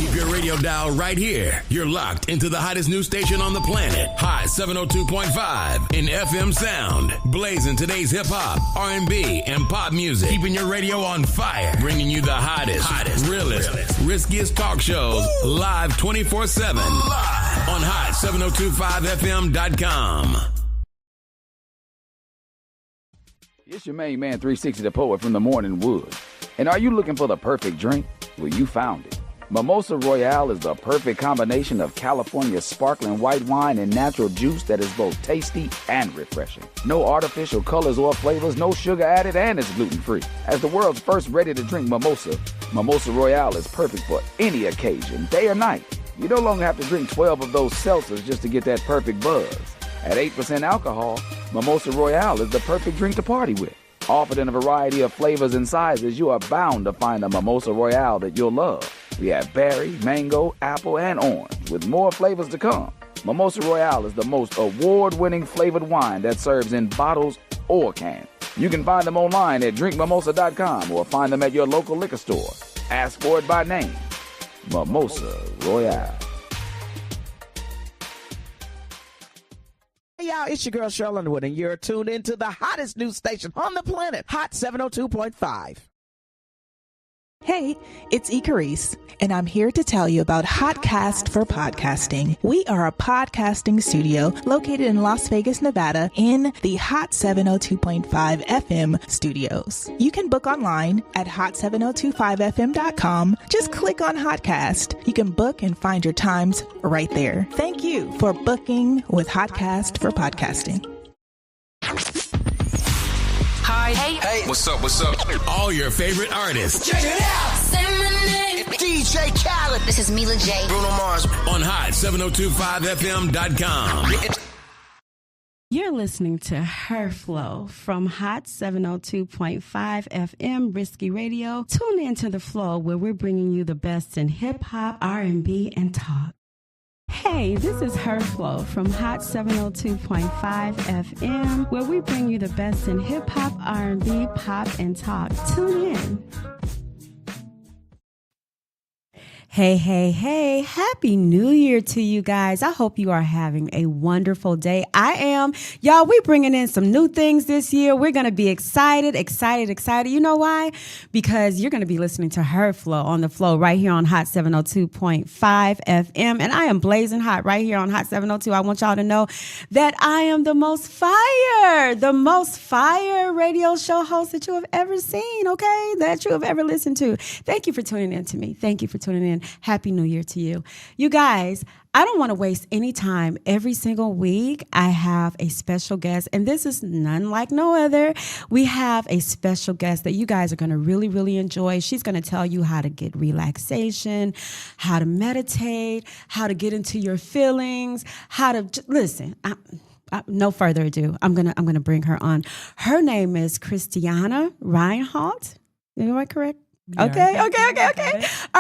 Keep your radio dial right here. You're locked into the hottest news station on the planet. Hot 702.5 in FM sound. Blazing today's hip hop, R&B, and pop music. Keeping your radio on fire. Bringing you the hottest, realest, riskiest talk shows live 24/7 on hot7025fm.com. It's your main man, 360 the Poet from the Morning Wood. And are you looking for the perfect drink? Well, you found it. Mimosa Royale is the perfect combination of California's sparkling white wine and natural juice that is both tasty and refreshing. No artificial colors or flavors, no sugar added, and it's gluten-free. As the world's first ready-to-drink mimosa, Mimosa Royale is perfect for any occasion, day or night. You no longer have to drink 12 of those seltzers just to get that perfect buzz. At 8% alcohol, Mimosa Royale is the perfect drink to party with. Offered in a variety of flavors and sizes, you are bound to find a Mimosa Royale that you'll love. We have berry, mango, apple, and orange, with more flavors to come. Mimosa Royale is the most award-winning flavored wine that serves in bottles or cans. You can find them online at drinkmimosa.com or find them at your local liquor store. Ask for it by name. Mimosa Royale. Hey y'all, it's your girl Cheryl Underwood, and you're tuned into the hottest news station on the planet, Hot 702.5. Hey, it's Icarice, and I'm here to tell you about Hotcast for Podcasting. We are a podcasting studio located in Las Vegas, Nevada, in the Hot 702.5 FM studios. You can book online at hot7025fm.com. Just click on Hotcast. You can book and find your times right there. Thank you for booking with Hotcast for Podcasting. Hi. Hey. What's up? All your favorite artists. Check it out. Say my name. DJ Khaled. This is Mila J. Bruno Mars. On hot7025fm.com. You're listening to Her Flow from Hot 702.5 FM Risky Radio. Tune in to The Flow, where we're bringing you the best in hip-hop, R&B, and talk. Hey, this is Her Flow from Hot 702.5 FM, where we bring you the best in hip-hop, R&B, pop, and talk. Tune in. Hey. Happy New Year to you guys. I hope you are having a wonderful day. I am. Y'all, we're bringing in some new things this year. We're going to be excited. You know why? Because you're going to be listening to Her Flow on The Flow right here on Hot 702.5 FM. And I am blazing hot right here on Hot 702. I want y'all to know that I am the most fire radio show host that you have ever seen, okay? That you have ever listened to. Thank you for tuning in to me. Thank you for tuning in. Happy New Year to you. You guys, I don't want to waste any time. Every single week, I have a special guest, and this is none like no other. We have a special guest that you guys are going to really, really enjoy. She's going to tell you how to get relaxation, how to meditate, how to get into your feelings, how to listen. No further ado, I'm gonna bring her on. Her name is Christiana Reinhardt. Am I correct? Okay. All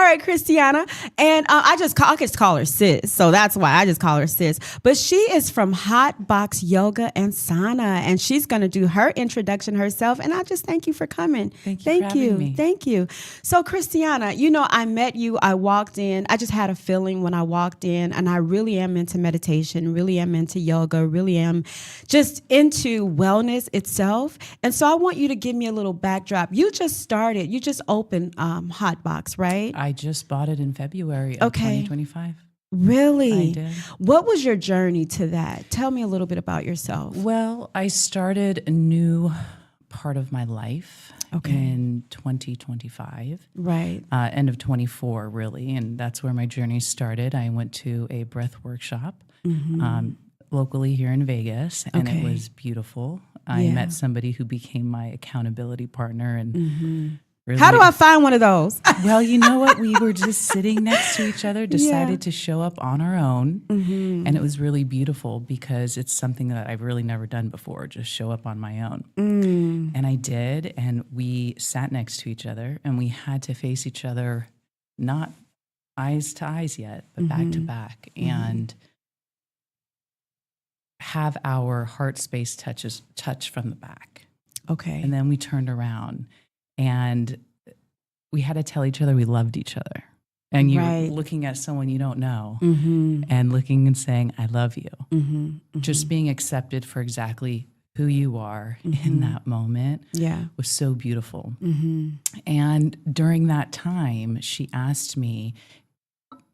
right, Christiana. And I just call her sis. So that's why I just call her sis. But she is from Hot Box Yoga and Sauna. And she's going to do her introduction herself. And I just thank you for coming. Thank you for having me. Thank you. So Christiana, I met you. I walked in. I just had a feeling when I walked in. And I really am into meditation, really am into yoga, really am just into wellness itself. And so I want you to give me a little backdrop. You just opened Hot Box, right? I just bought it in February of 2025. Really? I did. What was your journey to that? Tell me a little bit about yourself. Well, I started a new part of my life in 2025. Right. End of 24, really. And that's where my journey started. I went to a breath workshop locally here in Vegas, and it was beautiful. I met somebody who became my accountability partner, and really, how do I find one of those? Well, you know what? We were just sitting next to each other, decided to show up on our own. And it was really beautiful because it's something that I've really never done before, just show up on my own. And I did. And we sat next to each other, and we had to face each other, not eyes to eyes yet, but back to back. And have our heart space touch from the back. Okay. And then we turned around. And we had to tell each other we loved each other. And you're Right. looking at someone you don't know Mm-hmm. and looking and saying, I love you. Mm-hmm. Mm-hmm. Just being accepted for exactly who you are in that moment Yeah. was so beautiful. Mm-hmm. And during that time, she asked me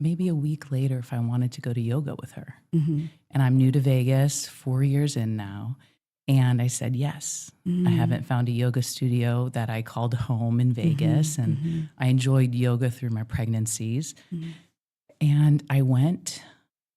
maybe a week later if I wanted to go to yoga with her. Mm-hmm. And I'm new to Vegas, 4 years in now. And I said yes. I haven't found a yoga studio that I called home in Vegas. And I enjoyed yoga through my pregnancies. And I went,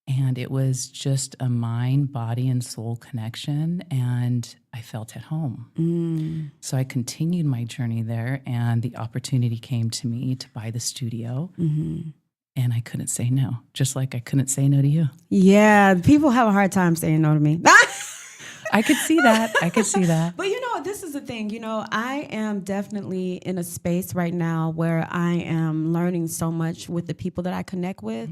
and it was just a mind, body, and soul connection. And I felt at home. So I continued my journey there, and the opportunity came to me to buy the studio. And I couldn't say no, just like I couldn't say no to you. Yeah, people have a hard time saying no to me. I could see that. I could see that. But this is the thing, I am definitely in a space right now where I am learning so much with the people that I connect with.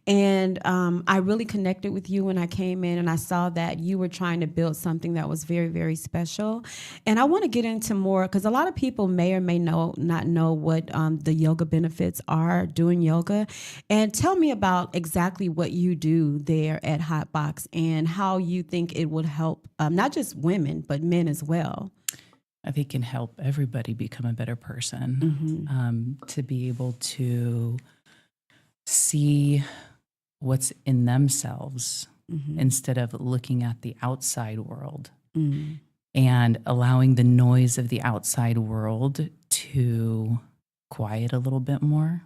And I really connected with you when I came in, and I saw that you were trying to build something that was very, very special. And I want to get into more, because a lot of people may or may not know what the yoga benefits are doing yoga. And tell me about exactly what you do there at Hotbox and how you think it would help not just women, but men as well. I think it can help everybody become a better person, to be able to see what's in themselves instead of looking at the outside world and allowing the noise of the outside world to quiet a little bit more.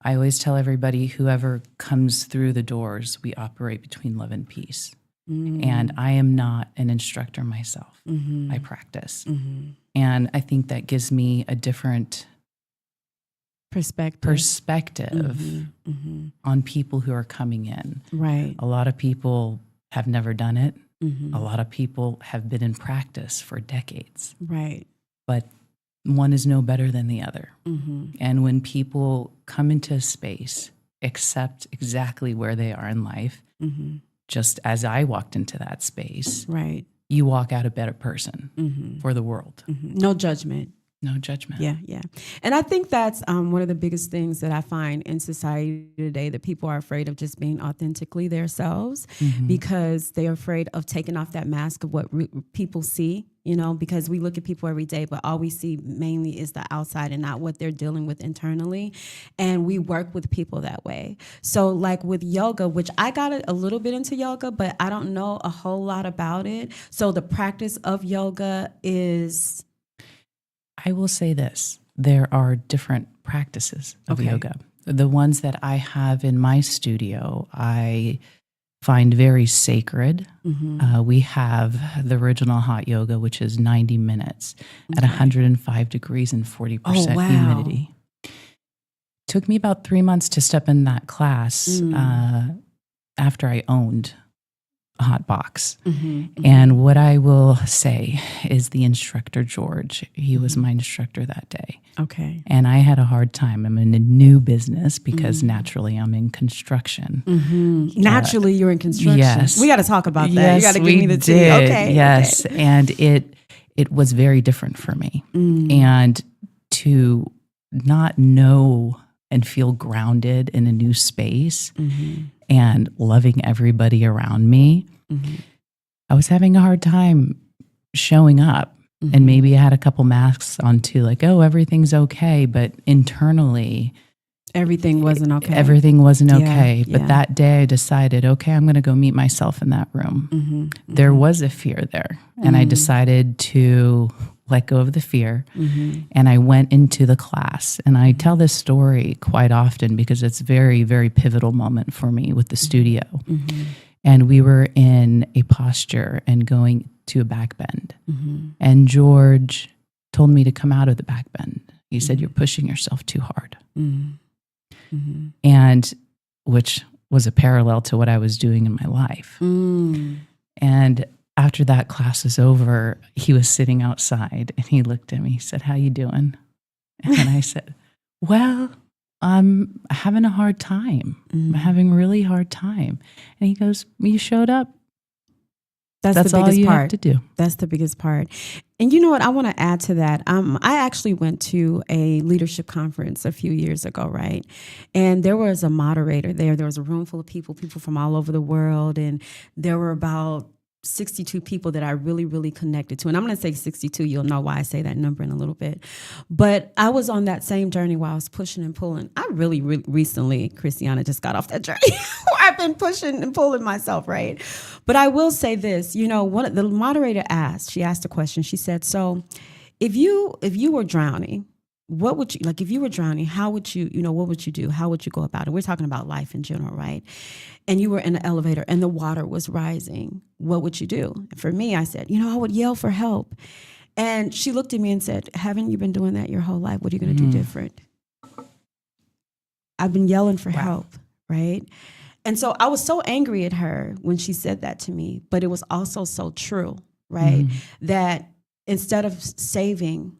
I always tell everybody, whoever comes through the doors, we operate between love and peace. And I am not an instructor myself. I practice. And I think that gives me a different perspective on people who are coming in. Right. A lot of people have never done it. A lot of people have been in practice for decades. Right. But one is no better than the other. And when people come into a space, accept exactly where they are in life, just as I walked into that space, right, you walk out a better person for the world. No judgment. No judgment. Yeah, yeah. And I think that's one of the biggest things that I find in society today, that people are afraid of just being authentically themselves because they're afraid of taking off that mask of what people see, because we look at people every day, but all we see mainly is the outside and not what they're dealing with internally. And we work with people that way. So like with yoga, which I got a little bit into yoga, but I don't know a whole lot about it. So the practice of yoga is... I will say this. There are different practices of yoga. The ones that I have in my studio, I find very sacred. We have the original hot yoga, which is 90 minutes at 105 degrees and 40% humidity. Took me about 3 months to step in that class after I owned Hotbox. And what I will say is the instructor, George, he was my instructor that day. Okay. And I had a hard time. I'm in a new business because naturally I'm in construction. Naturally, you're in construction. Yes. We got to talk about that. Yes, you got to give me the tea. did. Okay. Yes. Okay. And it was very different for me. And to not know and feel grounded in a new space and loving everybody around me, I was having a hard time showing up. And maybe I had a couple masks on too, like, oh, everything's okay. But internally, everything wasn't okay. Everything wasn't okay. Yeah, but that day I decided, okay, I'm going to go meet myself in that room. There was a fear there. And I decided to let go of the fear. And I went into the class. And I tell this story quite often because it's a very, very pivotal moment for me with the studio. And we were in a posture and going to a back bend. And George told me to come out of the back bend. He said, you're pushing yourself too hard. And which was a parallel to what I was doing in my life. And after that class was over, he was sitting outside and he looked at me. He said, how you doing? And I said, well, I'm having a hard time. I'm having a really hard time. And he goes, you showed up. That's the all biggest you part. have to do. That's the biggest part. And you know what? I want to add to that. I actually went to a leadership conference a few years ago, right? And there was a moderator there. There was a room full of people from all over the world. And there were about 62 people that I really, really connected to. And I'm going to say 62. You'll know why I say that number in a little bit. But I was on that same journey while I was pushing and pulling. I really recently, Christiana, just got off that journey where I've been pushing and pulling myself, right? But I will say this, the moderator asked a question. She said, so if you were drowning, what would you, like if you were drowning, how would you, what would you do? How would you go about it? We're talking about life in general, right? And you were in an elevator and the water was rising. What would you do? For me, I said, I would yell for help. And she looked at me and said, haven't you been doing that your whole life? What are you going to do different? I've been yelling for help, right? And so I was so angry at her when she said that to me, but it was also so true, right? That instead of saving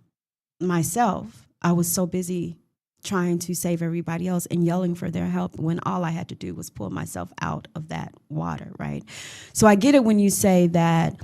myself, I was so busy trying to save everybody else and yelling for their help when all I had to do was pull myself out of that water, right? So I get it when you say that,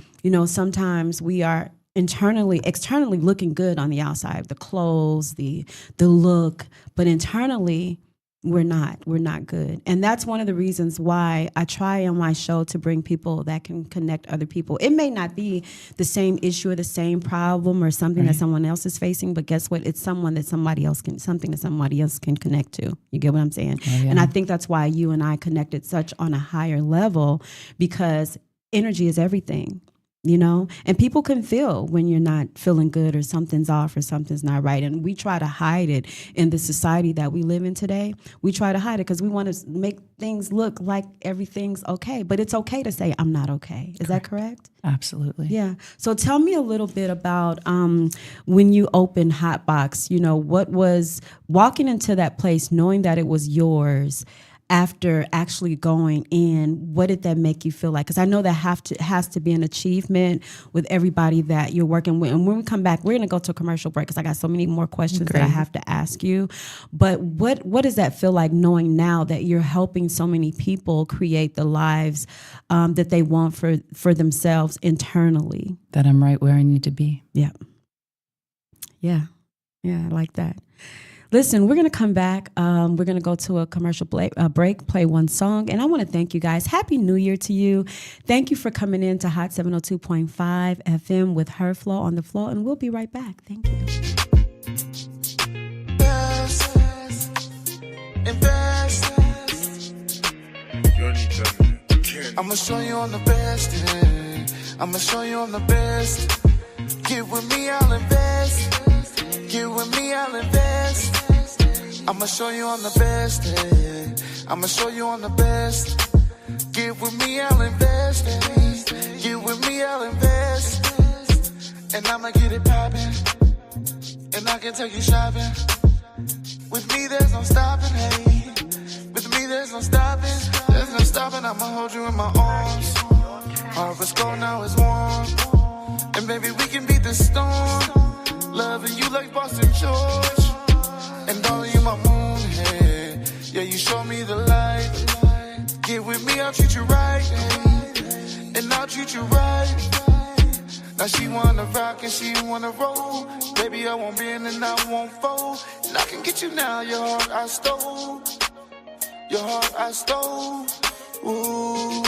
sometimes we are externally looking good on the outside, the clothes, the look, but internally we're not good. And that's one of the reasons why I try on my show to bring people that can connect other people. It may not be the same issue or the same problem or something that someone else is facing, but guess what? It's something that somebody else can connect to. You get what I'm saying? Oh, yeah. And I think that's why you and I connected such on a higher level, because energy is everything. And people can feel when you're not feeling good or something's off or something's not right. And we try to hide it in the society that we live in today. We try to hide it because we want to make things look like everything's okay. But it's okay to say, I'm not okay. Is that correct? Absolutely. Yeah. So tell me a little bit about when you opened Hotbox, what was walking into that place, knowing that it was yours. After actually going in, what did that make you feel like? Because I know that has to be an achievement with everybody that you're working with. And when we come back, we're going to go to a commercial break because I got so many more questions that I have to ask you. But what does that feel like, knowing now that you're helping so many people create the lives that they want for themselves internally? That I'm right where I need to be. Yeah. Yeah. Yeah, I like that. Listen, we're going to come back. We're going to go to a commercial break, play one song. And I want to thank you guys. Happy New Year to you. Thank you for coming in to Hot 702.5 FM with Her Flow on the Floor. And we'll be right back. Thank you. I'm going to show you I'm the best. I'm going to show you I'm the best. Get with me, I'll invest. Get with me, I'll invest. I'ma show you I'm the best. I'ma show you I'm the best. Get with me, I'll invest. Get with me, I'll invest. And I'ma get it poppin'. And I can take you shopping. With me, there's no stopping, hey. With me, there's no stopping. There's no stopping, I'ma hold you in my arms. Harvest cold, now it's warm. And baby, we can beat the storm. Loving you like Boston George. And darling, you my moon, hey. Yeah, you show me the light. Get with me, I'll treat you right, hey. And I'll treat you right. Now she wanna rock and she wanna roll. Baby, I won't bend and I won't fold. And I can get you now, your heart I stole. Your heart I stole. Ooh,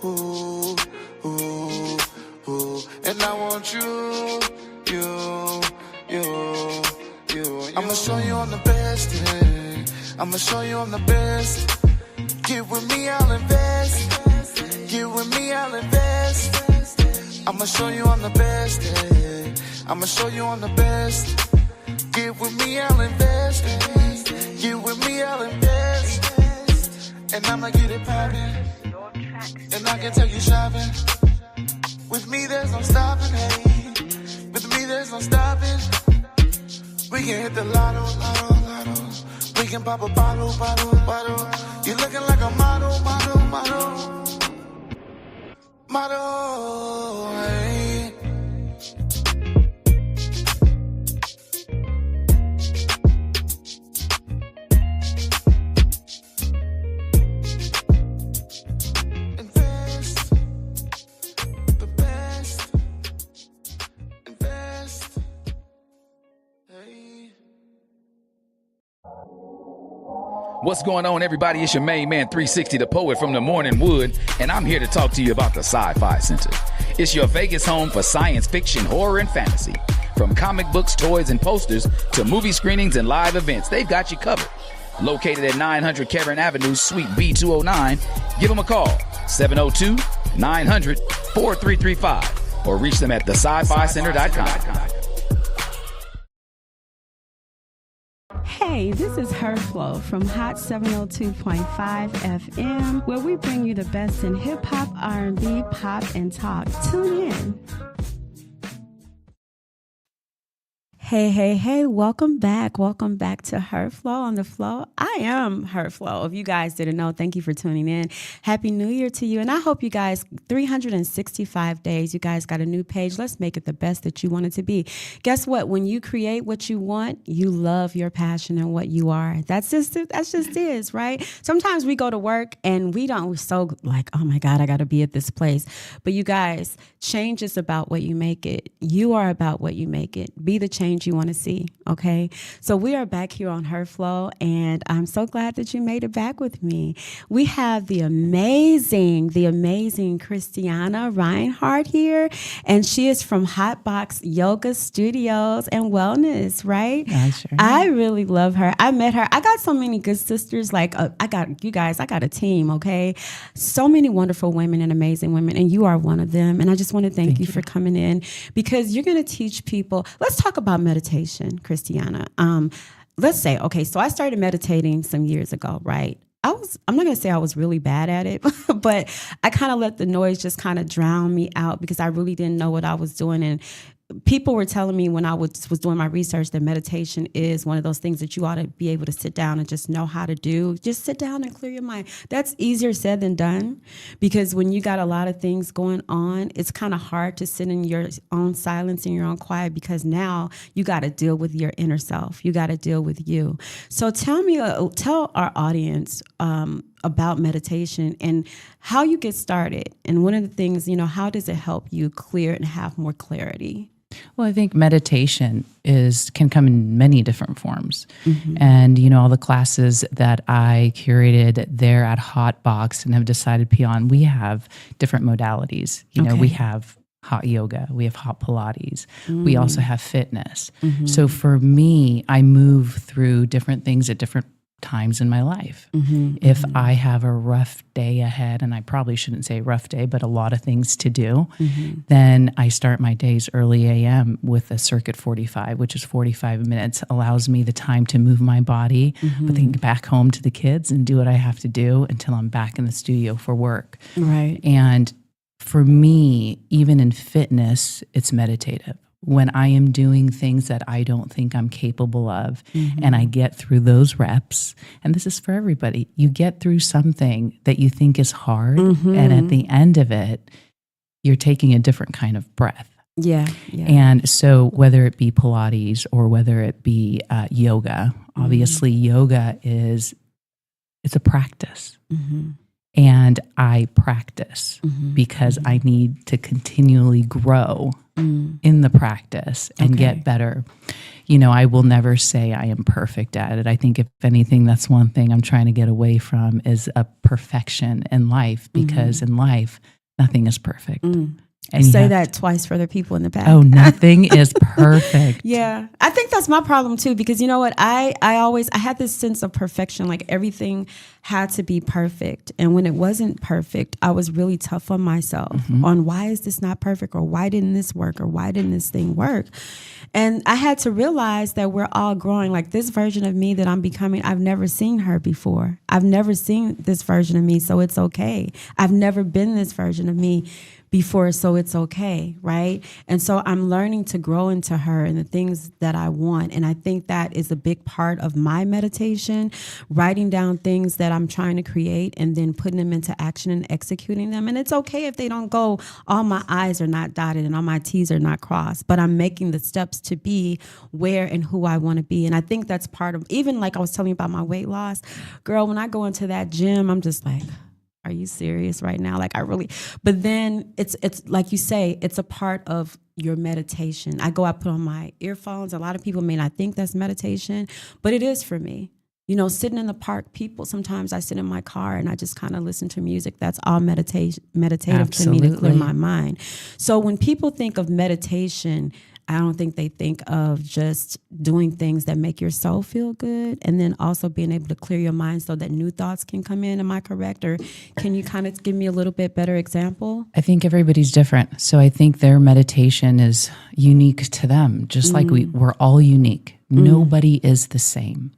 ooh, ooh, ooh. And I want you. I'ma show you I'm the best, yeah. I'ma show you I'm the best. Get with me, I'll invest. Get with me, I'll invest. I'ma show you I'm the best, yeah. I'ma show you I'm the best. Get with me, I'll invest. Get with me, I'll invest. And I'ma get it poppin'. And I can take you shopping. With me, there's no stopping, hey. With me, there's no stopping. We can hit the lotto, lotto, lotto. We can pop a bottle, bottle, bottle. You're looking like a model, model, model. Model, hey. Invest. The best. Invest. What's going on, everybody? It's your main man, 360, the poet from the Morning Wood, and I'm here to talk to you about the Sci-Fi Center. It's your Vegas home for science fiction, horror, and fantasy. From comic books, toys, and posters to movie screenings and live events, they've got you covered. Located at 900 Cameron Avenue, Suite B209, give them a call, 702-900-4335, or reach them at thescificenter.com. Hey, this is Her Flow from Hot 702.5 FM, where we bring you the best in hip hop, R&B, pop, and talk. Tune in. Hey, welcome back to Her Flow on the Flow. I am Her Flow. If you guys didn't know, thank you for tuning in. Happy New Year to you. And I hope you guys, 365 days, you guys got a new page. Let's make it the best that you want it to be. Guess what? When you create what you want, you love your passion and what you are. That's just is, right? Sometimes we go to work and we're so like, oh my God, I got to be at this place. But you guys, change is about what you make it. You are about what you make it. Be the change you want to see, okay? So we are back here on Her Flow, and I'm so glad that you made it back with me. We have the amazing Christiana Reinhardt here, and she is from Hotbox Yoga Studios and Wellness, right? Sure. I really love her. I met her. I got so many good sisters. Like, I got a team, okay? So many wonderful women and amazing women, and you are one of them. And I just want to thank you for coming in, because you're going to teach people. Let's talk about meditation, Christiana. Let's say, okay, so I started meditating some years ago, right? I'm not going to say I was really bad at it, but I kind of let the noise just kind of drown me out, because I really didn't know what I was doing. And people were telling me when I was doing my research that meditation is one of those things that you ought to be able to sit down and just know how to do. Just sit down and clear your mind. That's easier said than done, because when you got a lot of things going on, it's kind of hard to sit in your own silence and your own quiet, because now you got to deal with your inner self. You got to deal with you. So tell our audience about meditation and how you get started. And one of the things, how does it help you clear and have more clarity? Well, I think meditation can come in many different forms. Mm-hmm. And, all the classes that I curated there at Hotbox and have decided beyond, we have different modalities. We have hot yoga, we have hot Pilates, we also have fitness. Mm-hmm. So for me, I move through different things at different times in my life. Mm-hmm, if I have a rough day ahead, and I probably shouldn't say rough day, but a lot of things to do, then I start my days early AM with a Circuit 45, which is 45 minutes, allows me the time to move my body, but then get back home to the kids and do what I have to do until I'm back in the studio for work. Right. And for me, even in fitness, it's meditative. When I am doing things that I don't think I'm capable of, and I get through those reps, and this is for everybody, you get through something that you think is hard, and at the end of it, you're taking a different kind of breath. Yeah. And so whether it be Pilates or whether it be yoga, obviously yoga it's a practice. And I practice because I need to continually grow in the practice and get better. I will never say I am perfect at it. I think if anything, that's one thing I'm trying to get away from is a perfection in life, because in life, nothing is perfect. And say that twice for the people in the back. Oh, nothing is perfect. Yeah. I think that's my problem too, because you know what? I had this sense of perfection, like everything had to be perfect. And when it wasn't perfect, I was really tough on myself on why is this not perfect, or why didn't this work, or why didn't this thing work? And I had to realize that we're all growing. Like this version of me that I'm becoming, I've never seen her before. I've never seen this version of me, so it's okay. I've never been this version of me before, so it's okay, right? And so I'm learning to grow into her and the things that I want. And I think that is a big part of my meditation, writing down things that I'm trying to create and then putting them into action and executing them. And it's okay if they don't go, all my I's are not dotted and all my T's are not crossed, but I'm making the steps to be where and who I want to be. And I think that's part of, even like I was telling you about my weight loss, girl, when I go into that gym, I'm just like, are you serious right now? Like but then it's like you say, it's a part of your meditation. I put on my earphones. A lot of people may not think that's meditation, but it is for me. sitting in the park, sometimes I sit in my car and I just kind of listen to music. That's all meditative Absolutely. to me to clear my mind. So when people think of meditation, I don't think they think of just doing things that make your soul feel good and then also being able to clear your mind so that new thoughts can come in. Am I correct? Or can you kind of give me a little bit better example? I think everybody's different. So I think their meditation is unique to them, just like we're all unique. Nobody is the same.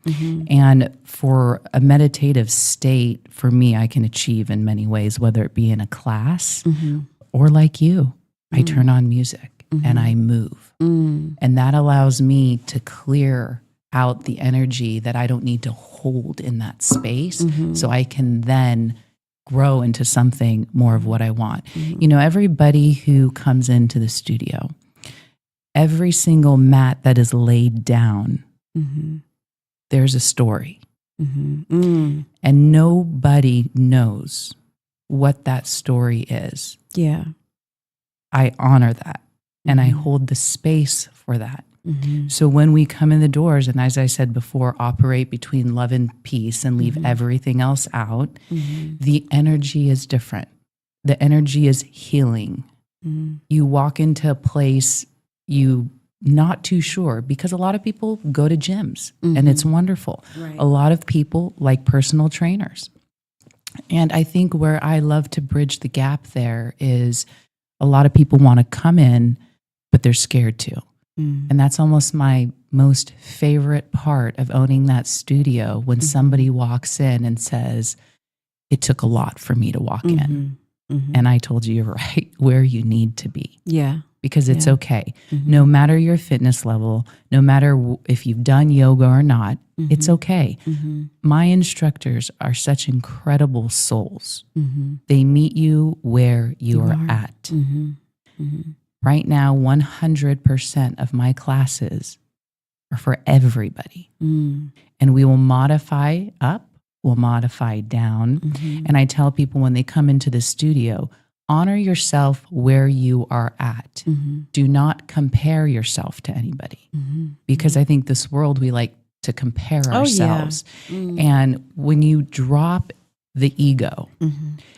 And for a meditative state, for me, I can achieve in many ways, whether it be in a class or like you, I turn on music and I move. And that allows me to clear out the energy that I don't need to hold in that space so I can then grow into something more of what I want. Everybody who comes into the studio, every single mat that is laid down, there's a story. And nobody knows what that story is. Yeah. I honor that. And I hold the space for that. So when we come in the doors, and as I said before, operate between love and peace and leave everything else out, the energy is different. The energy is healing. You walk into a place you not too sure, because a lot of people go to gyms and it's wonderful. Right. A lot of people like personal trainers. And I think where I love to bridge the gap there is a lot of people want to come in, but they're scared to. And that's almost my most favorite part of owning that studio, when somebody walks in and says, it took a lot for me to walk in. And I told you, you're right where you need to be. Yeah. Because it's okay. No matter your fitness level, no matter if you've done yoga or not, it's okay. My instructors are such incredible souls. They meet you where you are at. Right now, 100% of my classes are for everybody. And we will modify up, we'll modify down. And I tell people when they come into the studio, honor yourself where you are at. Do not compare yourself to anybody. Because I think this world, we like to compare ourselves. And when you drop the ego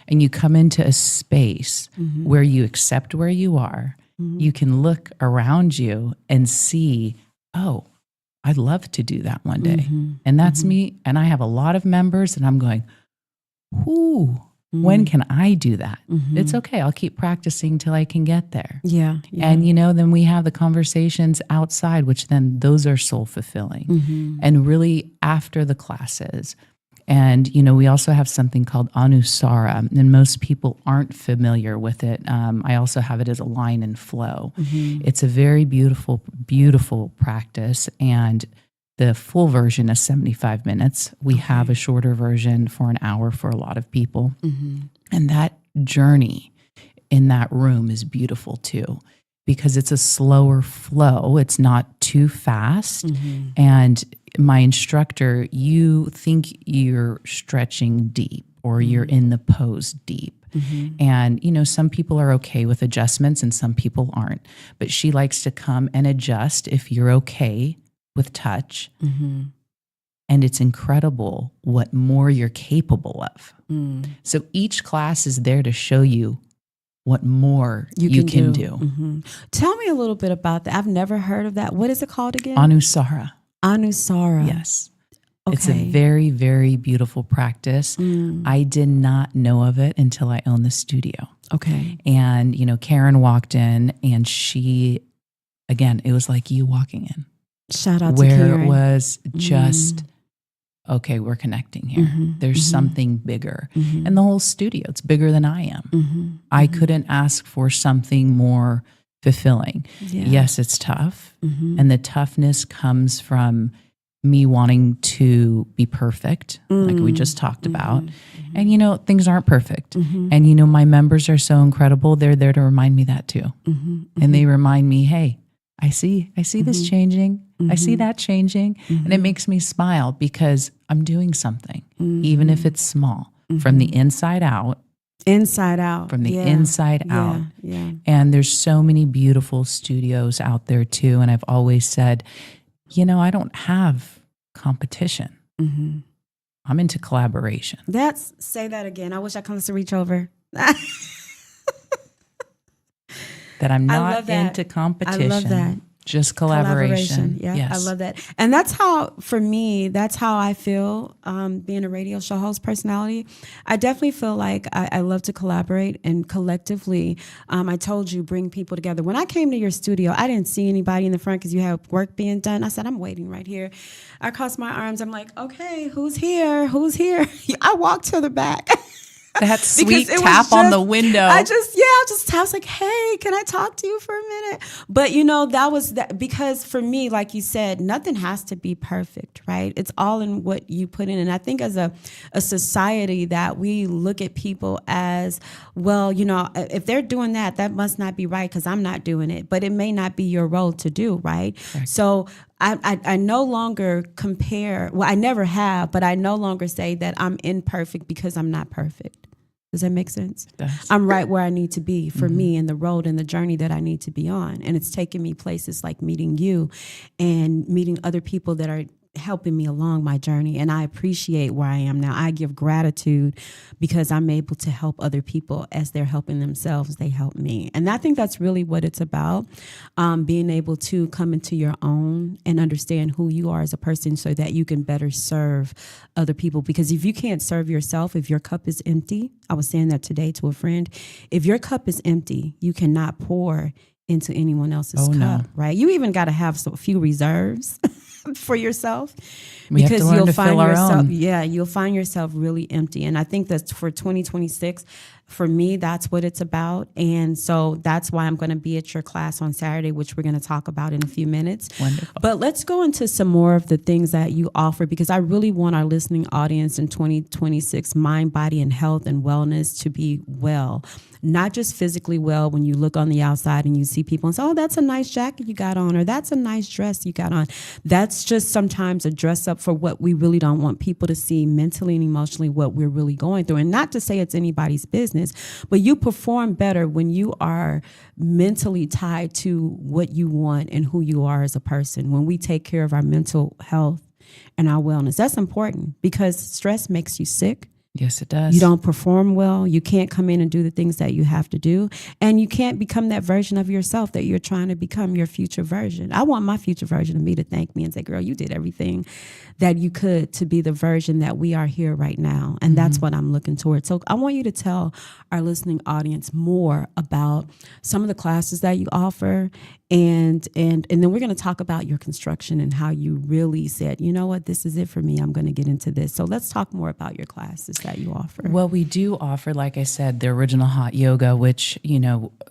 and you come into a space where you accept where you are, you can look around you and see, oh, I'd love to do that one day. And that's me. And I have a lot of members and I'm going, ooh, when can I do that? It's okay. I'll keep practicing till I can get there. Yeah. And, then we have the conversations outside, which then those are soul fulfilling. And really after the classes. And, we also have something called Anusara, and most people aren't familiar with it. I also have it as a line and flow. It's a very beautiful, beautiful practice. And the full version is 75 minutes. We have a shorter version for an hour for a lot of people. And that journey in that room is beautiful too, because it's a slower flow. It's not too fast. And my instructor, you think you're stretching deep or you're in the pose deep. And, some people are okay with adjustments and some people aren't. But she likes to come and adjust if you're okay with touch. And it's incredible what more you're capable of. So each class is there to show you what more you can do. Tell me a little bit about that. I've never heard of that. What is it called again? Anusara. Anusara. Yes. Okay. It's a very, very beautiful practice. I did not know of it until I owned the studio. Okay. And, Karen walked in and she, again, it was like you walking in. Shout out to Karen. Where it was just, okay, we're connecting here. There's something bigger. And the whole studio, it's bigger than I am. I couldn't ask for something more fulfilling. Yes, it's tough. And the toughness comes from me wanting to be perfect, like we just talked about. And, things aren't perfect. And, my members are so incredible. They're there to remind me that too. And they remind me, hey, I see this changing. I see that changing. And it makes me smile because I'm doing something, even if it's small, from the inside out. Inside out. From the inside out. And there's so many beautiful studios out there too. And I've always said, I don't have competition. I'm into collaboration. Say that again. I wish I could reach over. That I'm not into competition. I love that. Just collaboration. Yeah, yes. I love that. And that's how, for me, that's how I feel being a radio show host personality. I definitely feel like I love to collaborate and collectively, I told you, bring people together. When I came to your studio, I didn't see anybody in the front because you had work being done. I said, I'm waiting right here. I crossed my arms. I'm like, okay, who's here? Who's here? I walked to the back. That sweet tap on the window. I was like, hey, can I talk to you for a minute? But that was that, because for me, like you said, nothing has to be perfect, right? It's all in what you put in. And I think as a society that we look at people as, well, if they're doing that must not be right because I'm not doing it. But it may not be your role to do, right? So I no longer compare, well, I never have, but I no longer say that I'm imperfect because I'm not perfect. Does that make sense? I'm right where I need to be for me and the road and the journey that I need to be on. And it's taken me places like meeting you and meeting other people that are helping me along my journey. And I appreciate where I am now. I give gratitude because I'm able to help other people as they're helping themselves. They help me. And I think that's really what it's about, being able to come into your own and understand who you are as a person so that you can better serve other people. Because if you can't serve yourself, if your cup is empty, I was saying that today to a friend, if your cup is empty, you cannot pour into anyone else's cup, right? You even got to have a few reserves for yourself, because you'll find yourself, you'll find yourself really empty. And I think that for 2026, for me, that's what it's about. And so that's why I'm going to be at your class on Saturday, which we're going to talk about in a few minutes. Wonderful. But let's go into some more of the things that you offer, because I really want our listening audience in 2026, mind, body, and health and wellness to be well. Not just physically well when you look on the outside and you see people and say, oh, that's a nice jacket you got on, or that's a nice dress you got on. That's just sometimes a dress up for what we really don't want people to see mentally and emotionally, what we're really going through. And not to say it's anybody's business, but you perform better when you are mentally tied to what you want and who you are as a person. When we take care of our mental health and our wellness, that's important, because stress makes you sick. Yes, it does. You don't perform well. You can't come in and do the things that you have to do. And you can't become that version of yourself that you're trying to become, your future version. I want my future version of me to thank me and say, girl, you did everything that you could to be the version that we are here right now. And that's what I'm looking towards. So I want you to tell our listening audience more about some of the classes that you offer. And then we're going to talk about your construction and how you really said, you know what, this is it for me. I'm going to get into this. So let's talk more about your classes that you offer. Well, we do offer, like I said, the original hot yoga, which,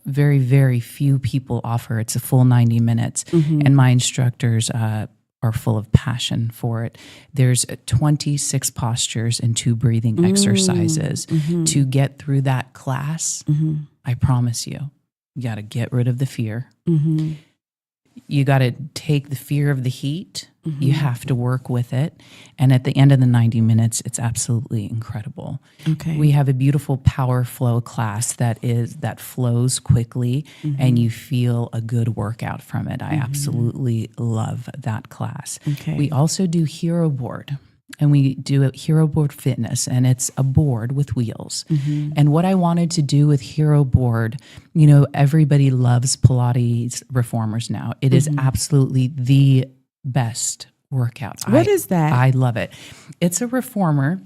very, very few people offer. It's a full 90 minutes. And my instructors are full of passion for it. There's 26 postures and 2 breathing exercises. To get through that class, I promise you got to get rid of the fear. You got to take the fear of the heat. You have to work with it. And at the end of the 90 minutes, it's absolutely incredible. Okay. We have a beautiful power flow class that flows quickly and you feel a good workout from it. I absolutely love that class. Okay. We also do Hero Board. And we do a Hero Board Fitness, and it's a board with wheels. And what I wanted to do with Hero Board, everybody loves Pilates reformers now. It is absolutely the best workout. What is that? I love it. It's a reformer,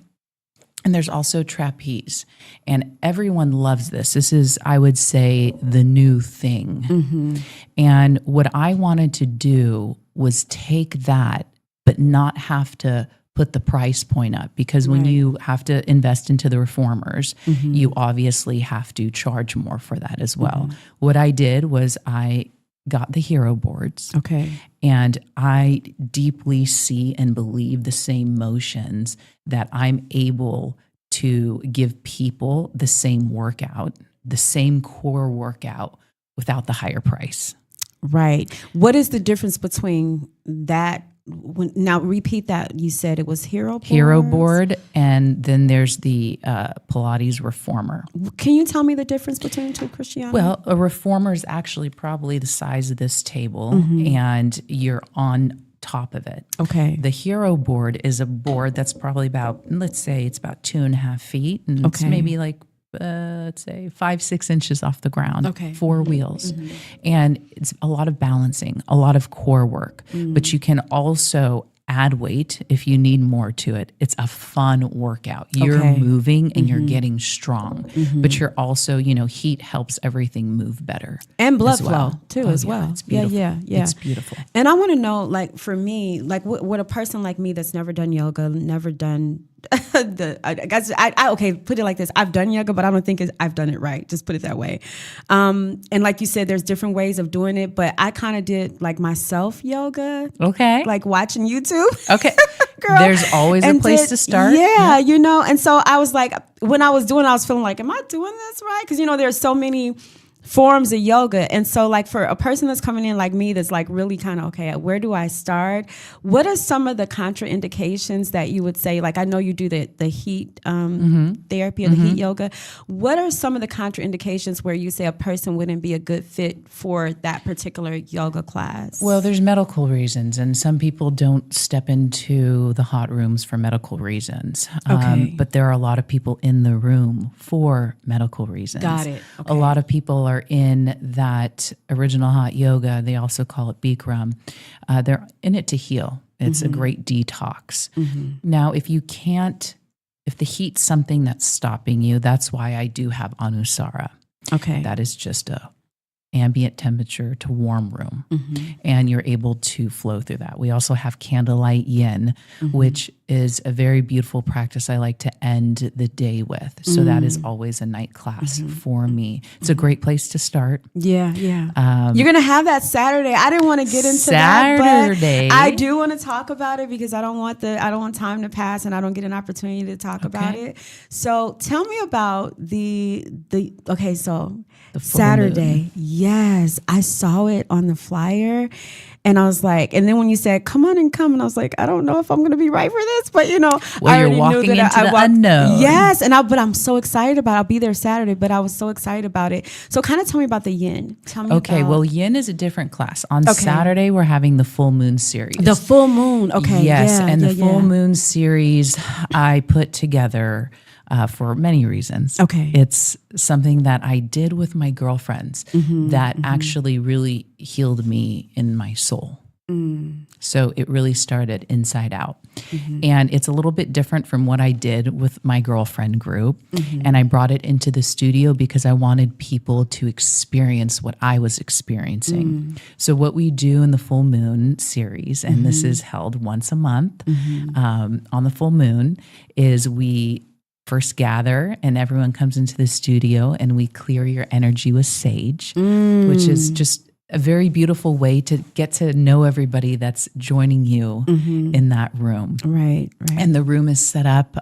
and there's also trapeze. And everyone loves this. This is, I would say, the new thing. And what I wanted to do was take that, but not have to put the price point up, because when you have to invest into the reformers, you obviously have to charge more for that as well. What I did was I got the Hero Boards. Okay. And I deeply see and believe the same motions, that I'm able to give people the same workout, the same core workout, without the higher price. Right. What is the difference between that? Now repeat that. You said it was Hero Board? Hero Board, and then there's the Pilates reformer. Can you tell me the difference between the two, Christiana? Well, a reformer is actually probably the size of this table, and you're on top of it. Okay. The Hero board is a board that's probably about, let's say it's about 2.5 feet, and it's Okay. maybe like, let's say 5-6 inches off the ground. Okay. 4 wheels. And it's a lot of balancing, a lot of core work, but you can also add weight if you need more to it. It's a fun workout. You're Okay. moving and you're getting strong, but you're also, heat helps everything move better. And blood as well. flow too, Oh, as yeah, well. it's beautiful. Yeah. It's beautiful. And I want to know, like, for me, like, what a person like me that's never done yoga, never done okay, put it like this. I've done yoga, but I don't think I've done it right. Just put it that way. And like you said, there's different ways of doing it, but I kind of did like myself yoga, Okay. like watching YouTube. Okay. Girl, There's always a and place to start. Yeah, and so I was like, when I was doing it, I was feeling like, am I doing this right? Because, there's so many forms of yoga. And so like for a person that's coming in like me, that's like really kind of, okay, where do I start? What are some of the contraindications that you would say? Like, I know you do the heat therapy or the heat yoga. What are some of the contraindications where you say a person wouldn't be a good fit for that particular yoga class? Well, there's medical reasons, and some people don't step into the hot rooms for medical reasons. Okay. But there are a lot of people in the room for medical reasons. Got it. Okay. A lot of people are in that original hot yoga. They also call it Bikram. They're in it to heal. It's a great detox. Now, if the heat's something that's stopping you, that's why I do have Anusara. Okay. That is just a ambient temperature to warm room, and you're able to flow through that. We also have candlelight yin, which is a very beautiful practice I like to end the day with. So that is always a night class for me. It's a great place to start. Yeah. You're going to have that Saturday. I didn't want to get into that, Saturday. but I do want to talk about it because I don't want time to pass and I don't get an opportunity to talk about it. So tell me about the full Saturday. moon. Yes, I saw it on the flyer. And I was like, and then when you said, come on and come, and I was like, I don't know if I'm going to be right for this, but Well, I you're already walking knew that into the unknown. Yes, but I'm so excited about it. I'll be there Saturday, but I was so excited about it. So kind of tell me about the yin. Tell me Okay, about, well, yin is a different class. On Saturday, we're having the full moon series. the full moon. Okay. Yes, yeah, and yeah, the full yeah. moon series I put together for many reasons. Okay. It's something that I did with my girlfriends that actually really healed me in my soul. So it really started inside out. And it's a little bit different from what I did with my girlfriend group. And I brought it into the studio because I wanted people to experience what I was experiencing. So what we do in the full moon series, and this is held once a month on the full moon, is we first gather and everyone comes into the studio and we clear your energy with sage, which is just a very beautiful way to get to know everybody that's joining you in that room. Right. And the room is set up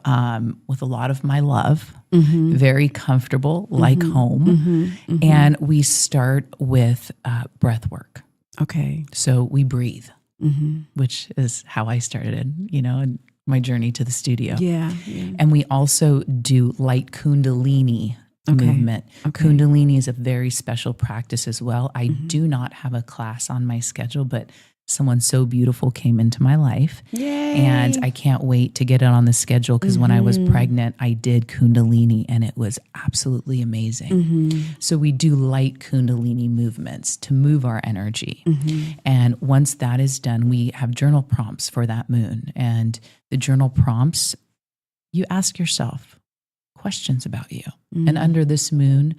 with a lot of my love, very comfortable, like home. And we start with breath work. Okay. So we breathe, which is how I started, in my journey to the studio. Yeah. And we also do light Kundalini movement. Okay. Kundalini is a very special practice as well. I do not have a class on my schedule, but someone so beautiful came into my life. Yay. And I can't wait to get it on the schedule because when I was pregnant, I did Kundalini and it was absolutely amazing. So we do light Kundalini movements to move our energy. And once that is done, we have journal prompts for that moon. And the journal prompts, you ask yourself questions about you. And under this moon,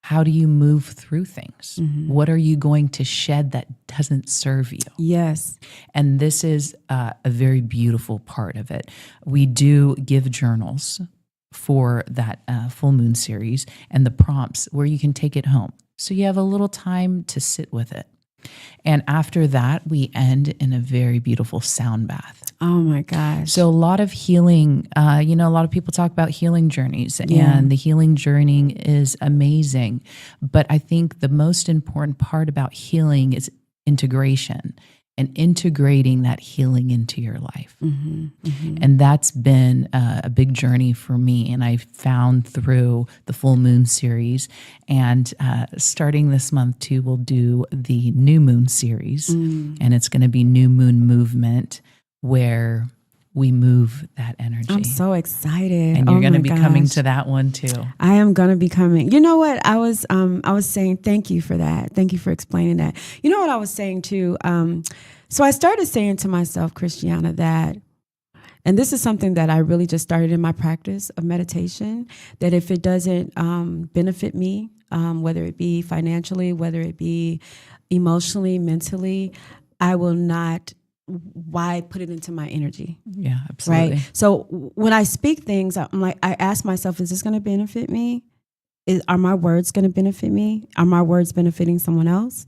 how do you move through things? What are you going to shed that doesn't serve you? Yes. And this is a very beautiful part of it. We do give journals for that full moon series and the prompts where you can take it home. So you have a little time to sit with it. And after that, we end in a very beautiful sound bath. Oh my gosh. So a lot of healing, a lot of people talk about healing journeys and the healing journey is amazing. But I think the most important part about healing is integration. and integrating that healing into your life. Mm-hmm. Mm-hmm. And that's been a big journey for me. And I found through the Full Moon series, and starting this month too, we'll do the New Moon series. And it's going to be New Moon Movement, where we move that energy. I'm so excited. And you're going to be coming to that one too. I am going to be coming. You know what? I was saying, thank you for that. Thank you for explaining that. You know what I was saying too? So I started saying to myself, Christiana, that, and this is something that I really just started in my practice of meditation, that if it doesn't benefit me, whether it be financially, whether it be emotionally, mentally, I will not. Why put it into my energy? Yeah, absolutely. Right. So when I speak things, I'm like, I ask myself, is this going to benefit me? Are my words going to benefit me? Are my words benefiting someone else?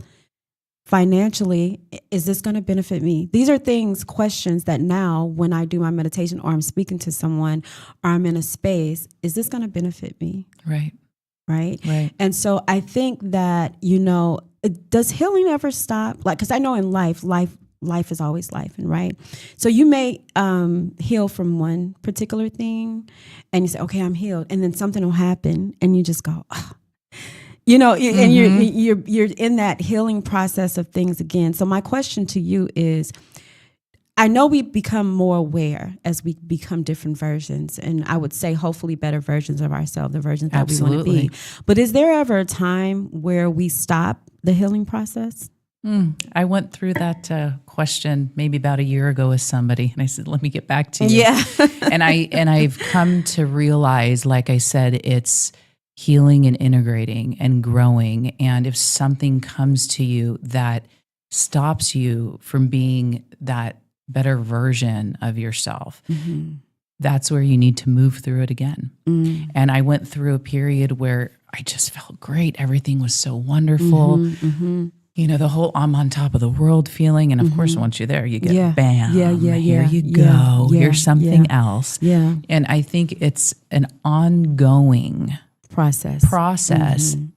Financially, is this going to benefit me? These are questions that now when I do my meditation or I'm speaking to someone or I'm in a space, is this going to benefit me? Right. Right. Right. And so I think that, does healing ever stop? Like, because I know in life is always life, and right. So you may heal from one particular thing, and you say, "Okay, I'm healed," and then something will happen, and you just go, oh. And you're in that healing process of things again. So my question to you is, I know we become more aware as we become different versions, and I would say hopefully better versions of ourselves, the versions that we want to be. But is there ever a time where we stop the healing process? I went through that question maybe about a year ago with somebody, and I said, "Let me get back to you." Yeah, and I've come to realize, like I said, it's healing and integrating and growing. And if something comes to you that stops you from being that better version of yourself, that's where you need to move through it again. And I went through a period where I just felt great. Everything was so wonderful. The whole I'm on top of the world feeling. And of course, once you're there, you get bam. Here you go. Here's something else. Yeah. And I think it's an ongoing process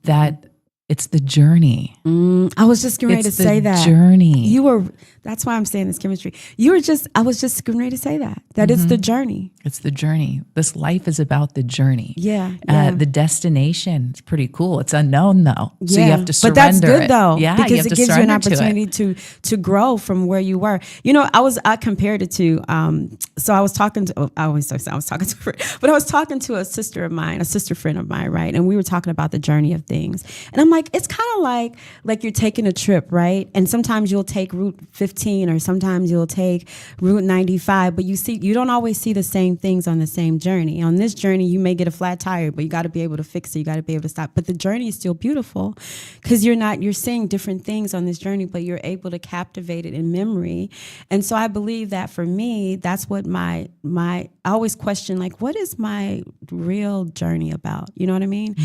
that it's the journey. I was just getting ready to say that. Journey. That's why I'm saying this chemistry. I was just getting ready to say that it's the journey. It's the journey. This life is about the journey. Yeah. The destination is pretty cool. It's unknown though. Yeah. So you have to surrender. But that's good though. Yeah. Because it gives you an opportunity to grow from where you were. I compared it to, so I was talking to, I was talking to her, but I was talking to a sister friend of mine, right? And we were talking about the journey of things. And I'm like, it's kind of like you're taking a trip, right? And sometimes you'll take Route 15 or sometimes you'll take Route 95, but you don't always see the same things on the same journey. On this journey, you may get a flat tire, but you got to be able to fix it. You got to be able to stop. But the journey is still beautiful because you're seeing different things on this journey, but you're able to captivate it in memory. And so I believe that for me, that's what I always question, like, what is my real journey about? You know what I mean?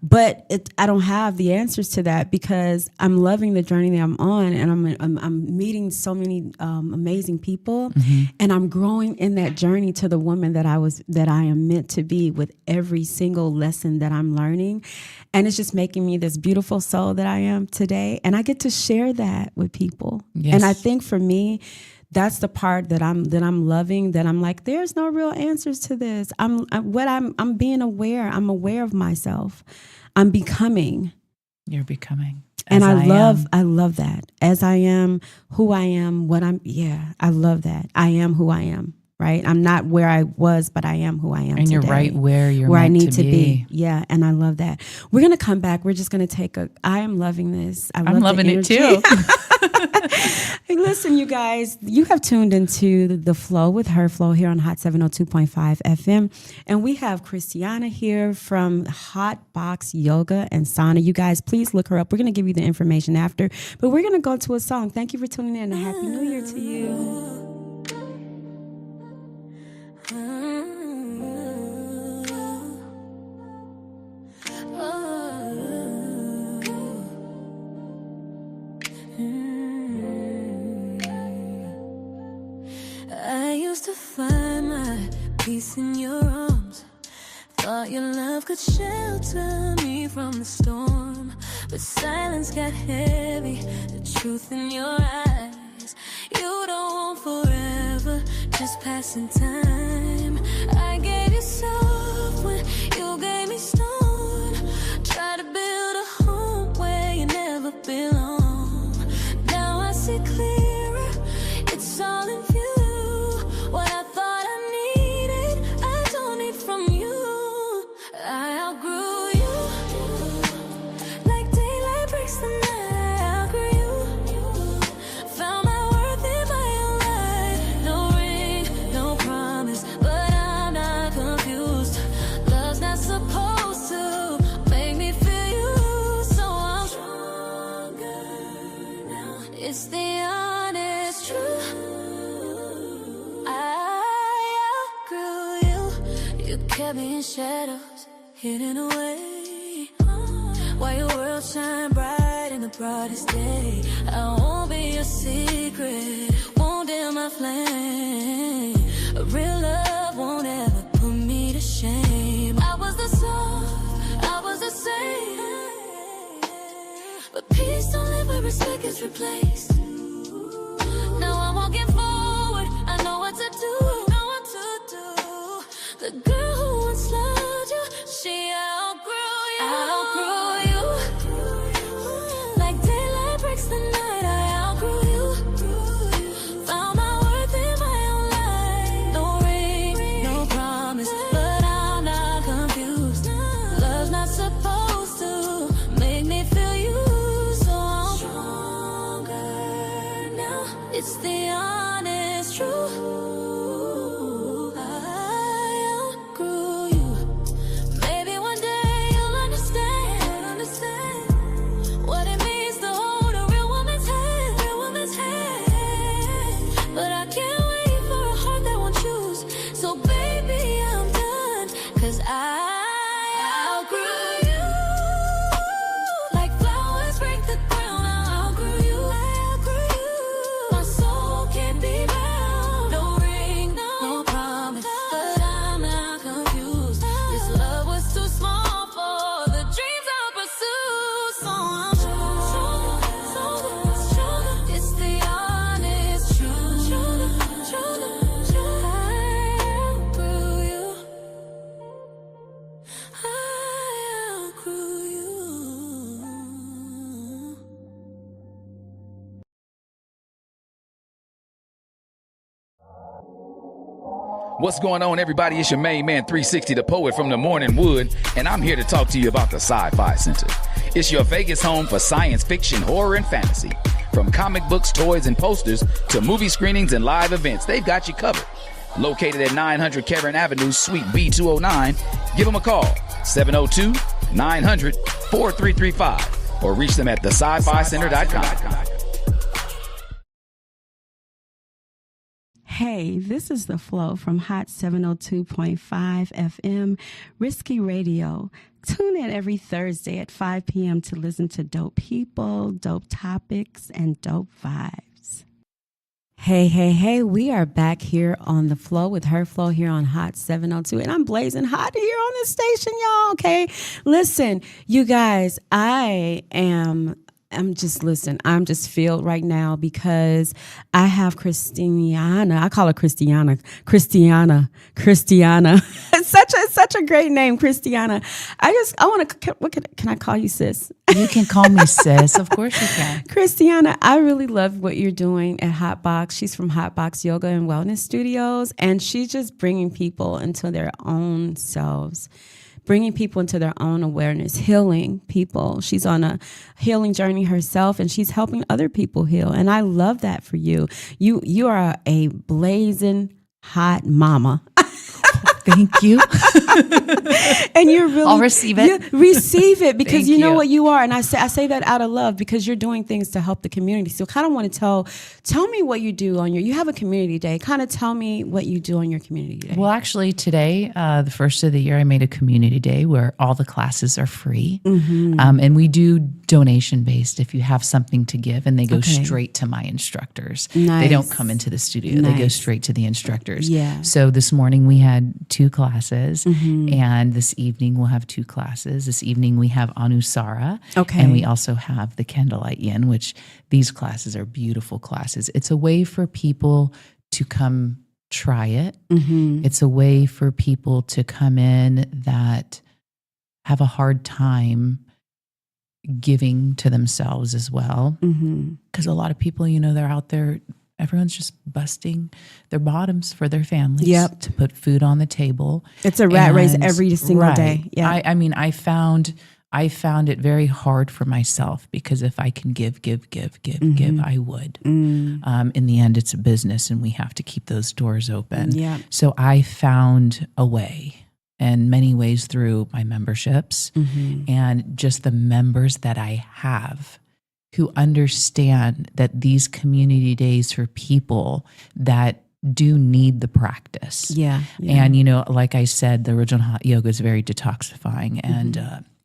But I don't have the answers to that because I'm loving the journey that I'm on, and I'm meeting so many amazing people, and I'm growing in that journey to the woman that I am meant to be with every single lesson that I'm learning. And it's just making me this beautiful soul that I am today. And I get to share that with people. Yes. And I think for me, that's the part that I'm loving, that I'm like, there's no real answers to this. I'm being aware. I'm aware of myself. I'm becoming. You're becoming. And I love that. As I am, who I am, I love that. I am who I am, right? I'm not where I was, but I am who I am. And today, you're right where I need to be. Yeah, and I love that. We're going to come back. We're just going to I am loving this. I'm loving it too. Hey, listen, you guys, you have tuned into The Flow with Her Flow here on Hot 702.5 FM. And we have Christiana here from Hot Box Yoga and Sauna. You guys, please look her up. We're going to give you the information after, but we're going to go to a song. Thank you for tuning in, and Happy New Year to you. I used to find my peace in your arms. Thought your love could shelter me from the storm, but silence got heavy, the truth in your eyes just passing time. I gave you soft when you gave me stone. Try to build a home where you never belong. Now I see clearer, it's all in view. What I thought I needed, I don't need from you. I outgrew you. Like daylight breaks the night, I outgrew you. Found my worth in my own life. No ring, no promise, but I'm not confused. Love's not supposed to make me feel you, so I'm stronger now. It's the honest truth. I outgrew you. You kept me in shadows, hidden away. While your world shine bright in the brightest day, I won't be a secret, won't dim my flame. A real love won't ever put me to shame. I was the soft, I was the same, but peace don't live where respect is replaced. Now I'm walking forward, I know what to do, know what to do. The girl who once loved you, she outgrew you. I outgrew you. Like daylight breaks the night, I outgrew you. Found my worth in my own life. No ring, no promise, but I'm not confused. Love's not supposed to make me feel you, so I'm stronger now. It's the honest truth. I outgrew you. Maybe one day you'll understand what it means to hold a real woman's hand, But I can't wait for a heart that won't choose. So baby, I'm done, 'cause I outgrew you. Like flowers break the ground, I outgrew you. My soul can't be bound. No ring, no promise, but I'm not confused. This love was too small for the dreams I pursue. So I'm stronger. It's the honest truth. I outgrew you. I outgrew you. What's going on, everybody? It's your main man, 360, the poet from the Morning Wood, and I'm here to talk to you about the Sci-Fi Center. It's your Vegas home for science fiction, horror, and fantasy. From comic books, toys, and posters to movie screenings and live events, they've got you covered. Located at 900 Caron Avenue, Suite B209, give them a call, 702-900-4335, or reach them at thescificenter.com. Hey, this is The Flow from Hot 702.5 FM, Risky Radio. Tune in every Thursday at 5 p.m. to listen to dope people, dope topics, and dope vibes. Hey, we are back here on The Flow with Her Flow here on Hot 702, and I'm blazing hot here on this station, y'all, okay? Listen, you guys, I'm just filled right now because I have Christiana. I call her Christiana. It's such a great name, Christiana. Can I call you sis? You can call me sis. Of course you can. Christiana, I really love what you're doing at Hotbox. She's from Hotbox Yoga and Wellness Studios, and she's just bringing people into their own selves, bringing people into their own awareness, healing people. She's on a healing journey herself, and she's helping other people heal. And I love that for you. You are a blazing hot mama. Thank you. And you're really, I'll receive it. Receive it because you know you. what you are. And I say that out of love because you're doing things to help the community. So kind of want to tell me what you do you have a community day. Kind of tell me what you do on your community day. Well, actually today, the first of the year, I made a community day where all the classes are free. Mm-hmm. And we do donation based if you have something to give, and they go straight to my instructors. Nice. They don't come into the studio. They go straight to the instructors. Yeah. So this morning we had 2 classes, Mm-hmm. and this evening we'll have 2 classes. This evening we have Anusara, Okay. and we also have the Candlelight Yin, which these classes are beautiful classes. It's a way for people to come try it. Mm-hmm. It's a way for people to come in that have a hard time giving to themselves as well. Because a lot of people, they're out there, everyone's just busting their bottoms for their families to put food on the table. It's a rat race every single day. Yeah. I mean, I found it very hard for myself, because if I can give, I would. In the end, it's a business and we have to keep those doors open. Yeah. So I found a way, in many ways, through my memberships and just the members that I have who understand that these community days for people that do need the practice. Yeah. And, like I said, the original hot yoga is very detoxifying, and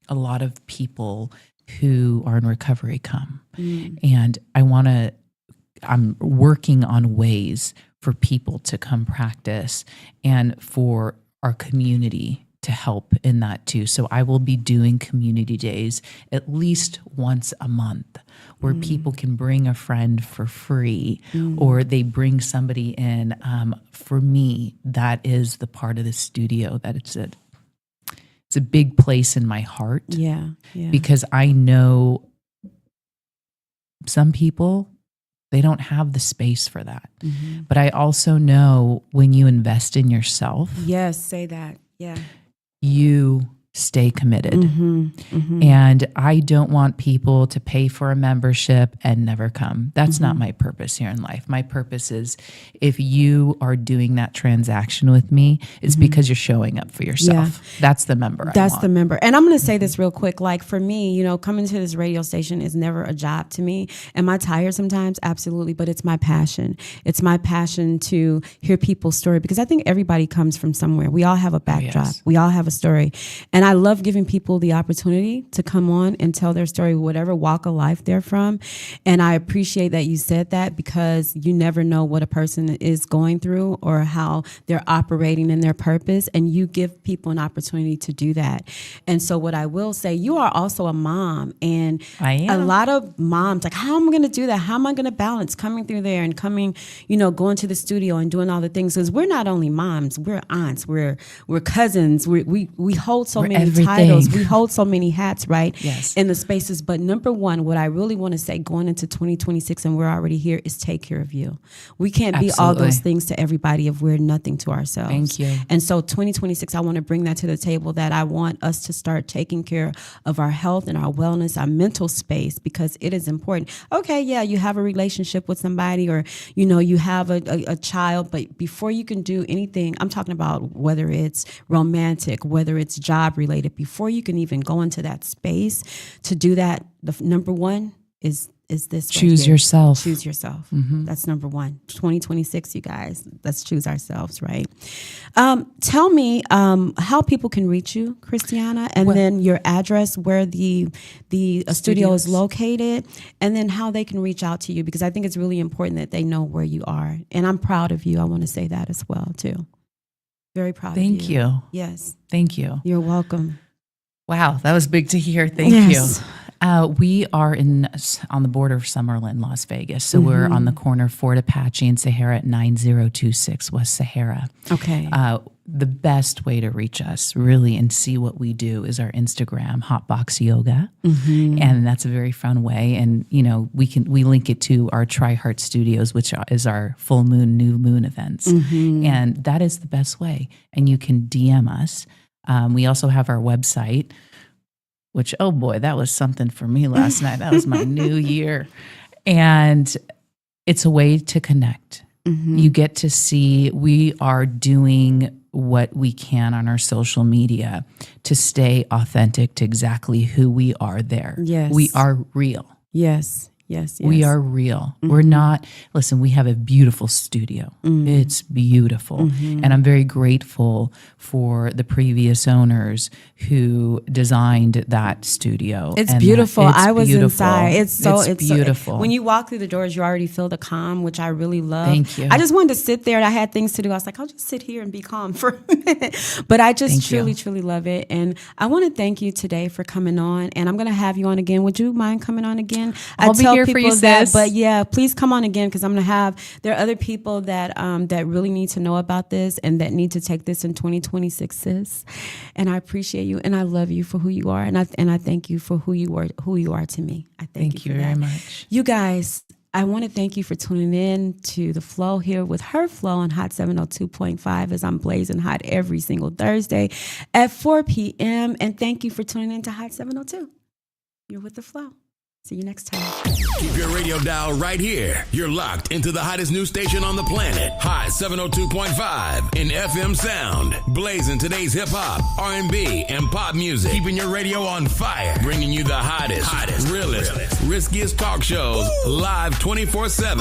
a lot of people who are in recovery come. And I'm working on ways for people to come practice and for our community to help in that too. So I will be doing community days at least once a month, where people can bring a friend for free, or they bring somebody in. For me, that is the part of the studio that it's a big place in my heart. Yeah. Because I know some people, they don't have the space for that. But I also know when you invest in yourself, Yes, say that. Yeah. you stay committed. And I don't want people to pay for a membership and never come. That's not my purpose here in life. My purpose is, if you are doing that transaction with me, it's because you're showing up for yourself. That's the member. That's the member. And I'm going to say this real quick. Like, for me, coming to this radio station is never a job to me. Am I tired sometimes? Absolutely. But it's my passion. It's my passion to hear people's story, because I think everybody comes from somewhere. We all have a backdrop. We all have a story. And I love giving people the opportunity to come on and tell their story, whatever walk of life they're from. And I appreciate that you said that, because you never know what a person is going through or how they're operating in their purpose. And you give people an opportunity to do that. And so what I will say, you are also a mom. And I am. A lot of moms, like, how am I going to do that? How am I going to balance coming through there and coming, going to the studio and doing all the things? Because we're not only moms, we're aunts, we're cousins. We hold so many titles. We hold so many hats, right? Yes. In the spaces. But number one, what I really want to say going into 2026, and we're already here, is take care of you. We can't be all those things to everybody if we're nothing to ourselves. Thank you. And so 2026, I want to bring that to the table, that I want us to start taking care of our health and our wellness, our mental space, because it is important. Okay, yeah, you have a relationship with somebody, or, you have a child, but before you can do anything, I'm talking about whether it's romantic, whether it's job related, before you can even go into that space to do that, the number one is this. Choose yourself. Choose yourself. That's number one. 2026, you guys, let's choose ourselves, right? Tell me how people can reach you, Christiana, and then your address, where the studio is located, and then how they can reach out to you, because I think it's really important that they know where you are. And I'm proud of you. I want to say that as well, too. Very proud of you. Thank you. Yes. Thank you. You're welcome. Wow, that was big to hear. Thank you. We are on the border of Summerlin, Las Vegas. So we're on the corner of Fort Apache and Sahara at 9026 West Sahara. Okay. The best way to reach us, really, and see what we do is our Instagram, Hotbox Yoga. And that's a very fun way. And, we link it to our Tri-Heart Studios, which is our full moon, new moon events. And that is the best way. And you can DM us. We also have our website, which, oh boy, that was something for me last night. That was my new year. And it's a way to connect. You get to see, we are doing what we can on our social media to stay authentic to exactly who we are there. Yes. We are real. Yes. Yes. We are real. We're not, listen, we have a beautiful studio. It's beautiful. And I'm very grateful for the previous owners who designed that studio. It's beautiful. I was beautiful. inside. It's beautiful. So, when you walk through the doors, you already feel the calm, which I really love. Thank you. I just wanted to sit there, and I had things to do. I was like, I'll just sit here and be calm for a minute. But I just truly love it. And I want to thank you today for coming on. And I'm going to have you on again. Would you mind coming on again? I'll be here for you, that, sis. but yeah, please come on again because there are other people that that really need to know about this and that need to take this in 2026, sis. And I appreciate you and I love you for who you are, and I thank you for who you are to me. I thank you for very that. much. You guys, I want to thank you for tuning in to The Flow here with Her Flow on Hot 702.5 as I'm blazing hot every single Thursday at 4 p.m. And thank you for tuning in to Hot 702. You're with The Flow. See you next time. Keep your radio dial right here. You're locked into the hottest news station on the planet. Hot 702.5 in FM sound. Blazing today's hip hop, R&B, and pop music. Keeping your radio on fire. Bringing you the hottest, realest, riskiest talk shows live 24/7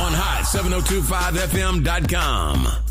on hot702.5fm.com.